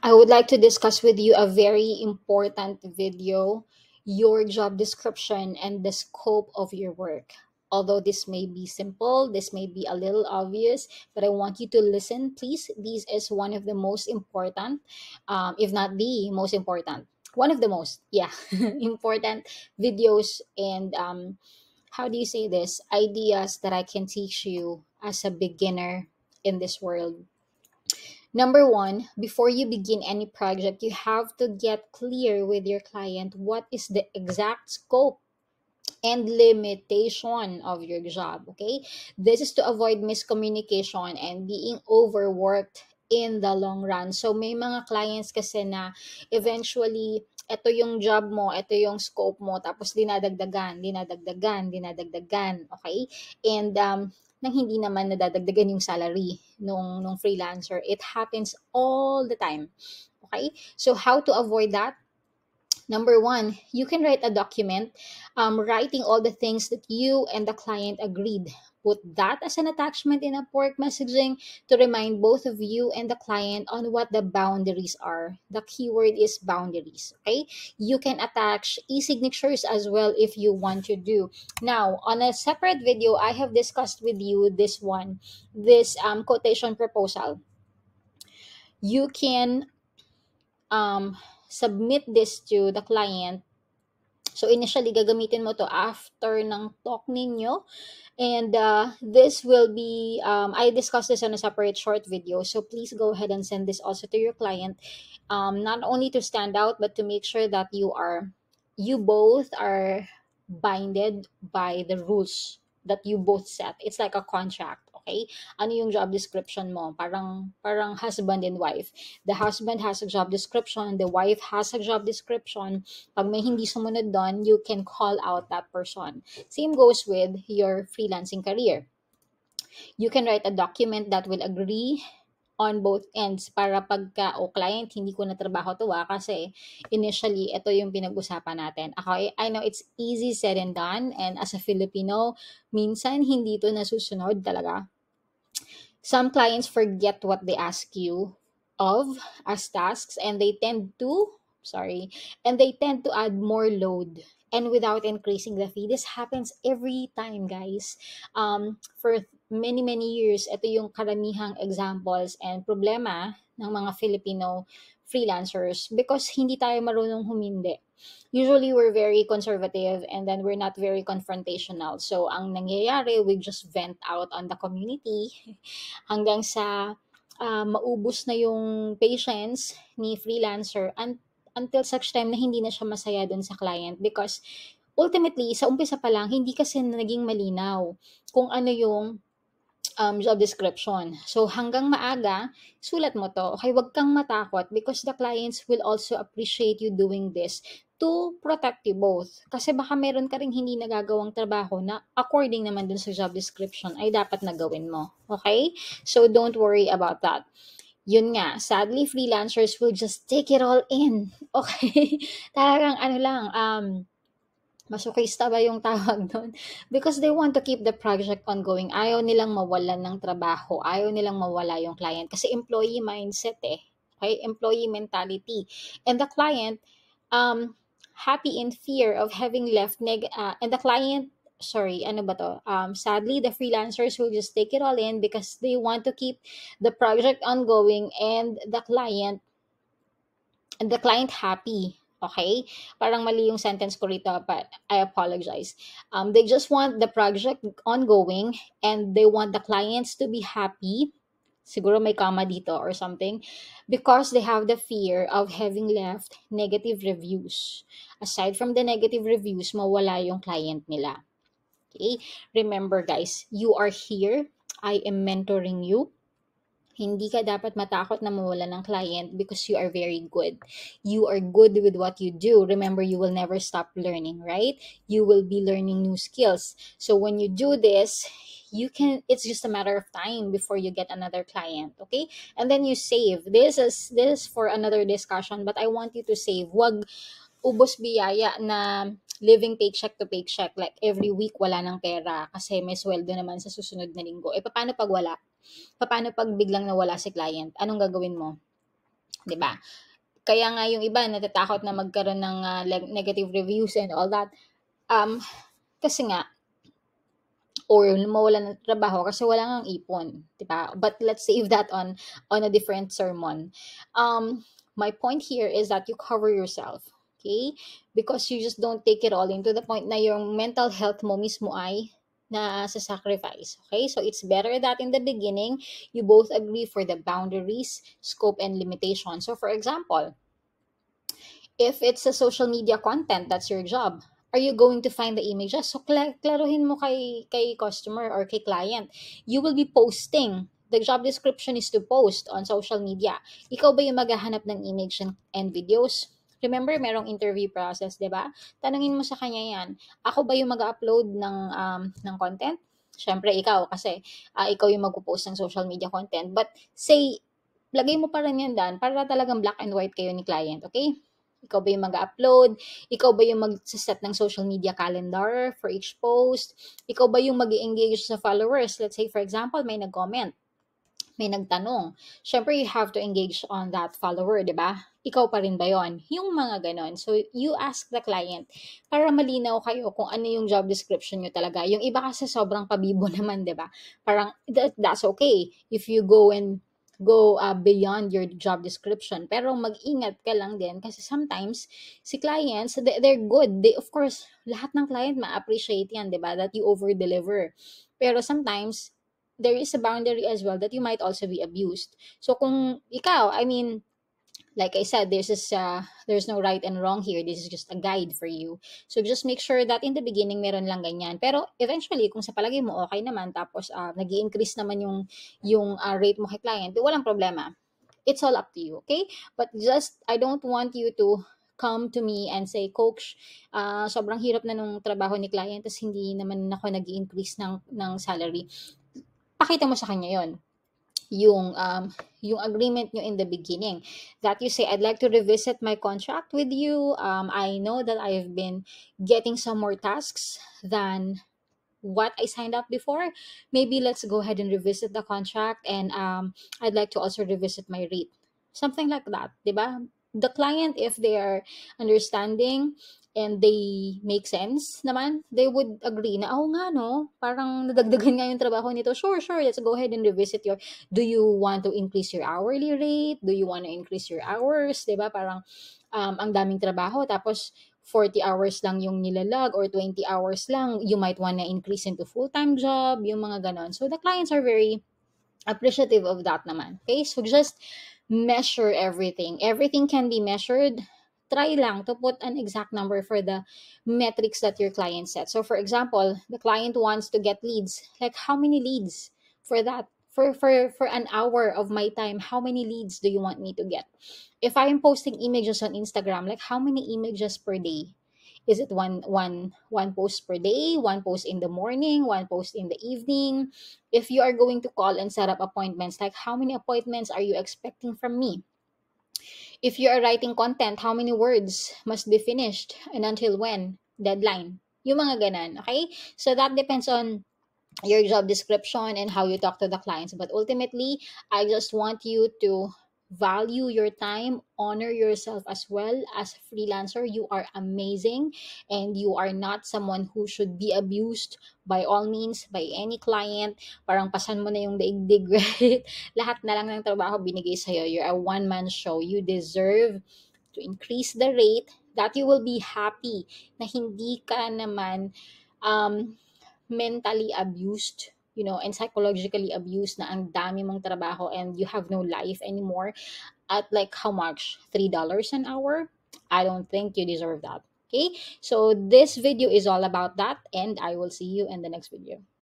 I would like to discuss with you a very important video, your job description and the scope of your work. Although this may be simple, this may be a little obvious, but I want you to listen, please. This is one of the most important, if not the most important, one of the most, yeah, important videos and how do you say this? Ideas that I can teach you as a beginner in this world. Number one, before you begin any project, you have to get clear with your client what is the exact scope and limitation of your job. Okay, this is to avoid miscommunication and being overworked in the long run. So may mga clients kasi na eventually ito yung job mo, ito yung scope mo, tapos dinadagdagan, okay? And nang hindi naman nadadagdagan yung salary nung freelancer. It happens all the time. Okay? So how to avoid that? Number one, you can write a document writing all the things that you and the client agreed. Put that as an attachment in Upwork messaging to remind both of you and the client on what the boundaries are. The keyword is boundaries. Okay. You can attach e-signatures as well if you want to do. Now, on a separate video, I have discussed with you this quotation proposal. You can submit this to the client. So initially, gagamitin mo to after ng talk ninyo. And this will be, I discussed this on a separate short video. So please go ahead and send this also to your client. Not only to stand out, but to make sure that you both are binded by the rules that you both set. It's like a contract, okay? Ano yung job description mo? Parang husband and wife. The husband has a job description, the wife has a job description. Pag may hindi sumunod doon, you can call out that person. Same goes with your freelancing career. You can write a document that will agree on both ends para pagka client hindi ko na trabaho to kasi initially ito yung pinag-usapan natin. Okay, I know it's easy said and done, and as a Filipino minsan hindi to nasusunod talaga. Some clients forget what they ask you of as tasks, and they tend to add more load and without increasing the fee. This happens every time, guys. For many years, ito yung karamihang examples and problema ng mga Filipino freelancers because hindi tayo marunong humindi. Usually, we're very conservative and then we're not very confrontational. So, ang nangyayari, we just vent out on the community hanggang sa maubos na yung patience ni freelancer until such time na hindi na siya masaya dun sa client because ultimately, sa umpisa pa lang, hindi kasi naging malinaw kung ano yung job description. So, hanggang maaga, sulat mo to. Okay, wag kang matakot because the clients will also appreciate you doing this to protect you both. Kasi baka meron ka rin hindi nagagawang trabaho na according naman dun sa job description ay dapat na gawin mo. Okay? So, don't worry about that. Yun nga, sadly, freelancers will just take it all in. Okay? Talagang ano lang, masokista ba yung tawag doon? Because they want to keep the project ongoing. Ayaw nilang mawalan ng trabaho. Ayaw nilang mawala yung client. Kasi employee mindset eh. Okay? Employee mentality. And the client, happy in fear of having left and the client, sorry, ano ba to? Sadly, the freelancers will just take it all in because they want to keep the project ongoing and the client happy. Okay? Parang mali yung sentence ko rito, but I apologize. They just want the project ongoing and they want the clients to be happy. Siguro may comma dito or something. Because they have the fear of having left negative reviews. Aside from the negative reviews, mawala yung client nila. Okay? Remember guys, you are here. I am mentoring you. Hindi ka dapat matakot na mawala ng client because you are very good. You are good with what you do. Remember, you will never stop learning, right? You will be learning new skills. So when you do this, it's just a matter of time before you get another client, okay? And then you save. This is for another discussion, but I want you to save. Wag ubos biyaya na living paycheck to paycheck. Like every week wala ng pera kasi may sweldo naman sa susunod na linggo. Paano pag wala? Paano pag biglang nawala si client? Anong gagawin mo? 'di ba? Kaya nga yung iba natatakot na magkaroon ng negative reviews and all that. Um, kasi nga, or mawalan ng trabaho kasi wala ngang ipon, 'di ba? But let's save that on a different sermon. My point here is that you cover yourself, okay? Because you just don't take it all into the point na yung mental health mo mismo ay na sa sacrifice. Okay? So it's better that in the beginning, you both agree for the boundaries, scope, and limitation. So for example, if it's a social media content, that's your job. Are you going to find the images? So, klaruhin mo kay customer or kay client. You will be posting. The job description is to post on social media. Ikaw ba yung maghahanap ng image and videos? Remember, merong interview process, di ba? Tanungin mo sa kanya yan. Ako ba yung mag-upload ng content? Siyempre, ikaw. Kasi ikaw yung mag-post ng social media content. But say, lagay mo pa rin yan dan para talagang black and white kayo ni client, okay? Ikaw ba yung mag-upload? Ikaw ba yung mag-set ng social media calendar for each post? Ikaw ba yung mag-engage sa followers? Let's say, for example, may nag-comment, may nagtanong. Siyempre, you have to engage on that follower, di ba? Ikaw pa rin ba yon? Yung mga ganon. So, you ask the client para malinaw kayo kung ano yung job description nyo talaga. Yung iba kasi sobrang pabibo naman, di ba? Parang, that's okay if you go beyond your job description. Pero mag-ingat ka lang din kasi sometimes si clients, they're good. They, of course, lahat ng client ma-appreciate yan, di ba? That you over-deliver. Pero sometimes, there is a boundary as well that you might also be abused. So kung ikaw, I mean, like I said, there's no right and wrong here. This is just a guide for you. So just make sure that in the beginning meron lang ganyan. Pero eventually, kung sa palagay mo okay naman, tapos nag-i-increase naman yung rate mo kay client, walang problema. It's all up to you, okay? But just, I don't want you to come to me and say, Coach, sobrang hirap na nung trabaho ni client, tapos hindi naman ako nag-i-increase ng salary. Pakita mo sa kanya yon yung agreement nyo in the beginning, that you say, I'd like to revisit my contract with you. I know that I've been getting some more tasks than what I signed up before. Maybe let's go ahead and revisit the contract, and I'd like to also revisit my rate. Something like that, diba? The client, if they are understanding and they make sense naman, they would agree na, oh nga no, parang nadagdagan nga yung trabaho nito. Sure, let's go ahead and revisit do you want to increase your hourly rate? Do you want to increase your hours? Diba? Parang ang daming trabaho, tapos 40 hours lang yung nilalag or 20 hours lang, you might wanna increase into full-time job, yung mga ganon. So the clients are very appreciative of that naman. Okay? So just measure everything. Everything can be measured. Try lang to put an exact number for the metrics that your client set. So for example, the client wants to get leads. Like how many leads for that? For an hour of my time, how many leads do you want me to get? If I am posting images on Instagram, like how many images per day? Is it one post per day, one post in the morning, one post in the evening? If you are going to call and set up appointments, like how many appointments are you expecting from me? If you are writing content, how many words must be finished and until when? Deadline. Yung mga ganan, okay? So that depends on your job description and how you talk to the clients. But ultimately, I just want you to value your time, honor yourself as well. As a freelancer, you are amazing and you are not someone who should be abused by all means by any client. Parang pasan mo na yung daigdig, right? Lahat na lang ng trabaho binigay sa'yo. You're a one-man show. You deserve to increase the rate that you will be happy na hindi ka naman mentally abused, and psychologically abused, na ang dami mong trabaho and you have no life anymore at like how much? $3 an hour? I don't think you deserve that. Okay? So this video is all about that, and I will see you in the next video.